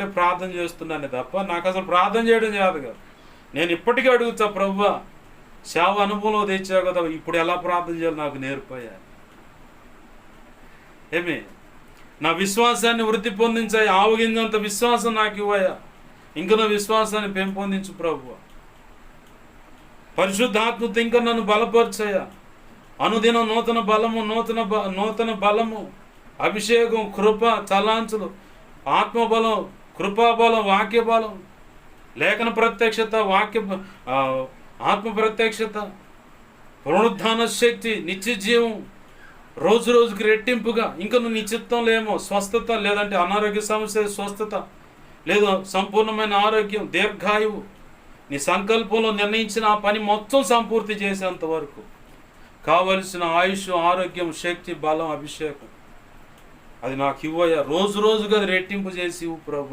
ఒక్కటే ప్రార్థన చేస్తున్నాను తప్ప నాకు అసలు ప్రార్థన చేయడం చేత కాదు. నేను ఇప్పటికీ అడుగుతా, ప్రభువా సేవ అనుభవంలో తెచ్చావు కదా, ఇప్పుడు ఎలా ప్రార్థన చేయాలి నాకు నేర్పయ్యా. ఏమి నా విశ్వాసాన్ని వృద్ధి పొందించాయి, ఆవగింజంత విశ్వాసం నాకు ఇవ్వయా, ఇంకా నా విశ్వాసాన్ని పెంపొందించు ప్రభువా. పరిశుద్ధాత్మతో ఇంకా నన్ను బలపరచయ్యా. అనుదినం నూతన బలము, అభిషేకం, కృప, తలాంచులు, ఆత్మబలం, కృపాబలం, వాక్యబలం, లేఖన ప్రత్యక్షత, ఆత్మ ప్రత్యక్షత, పునరుద్ధాన శక్తి, నిత్య జీవం, రోజు రోజుకి రెట్టింపుగా. ఇంకా నువ్వు నీ చిత్తంలో ఏమో స్వస్థత, లేదంటే అనారోగ్య సమస్య స్వస్థత, లేదా సంపూర్ణమైన ఆరోగ్యం, దీర్ఘాయువు, నీ సంకల్పంలో నిర్ణయించిన ఆ పని మొత్తం సంపూర్తి చేసేంత వరకు కావలసిన ఆయుష్, ఆరోగ్యం, శక్తి, బలం, అభిషేకం అది నాకు ఇవ్వయ్యా. రోజు రోజుగా అది రెట్టింపు చేసి ఇవ్వు ప్రభు.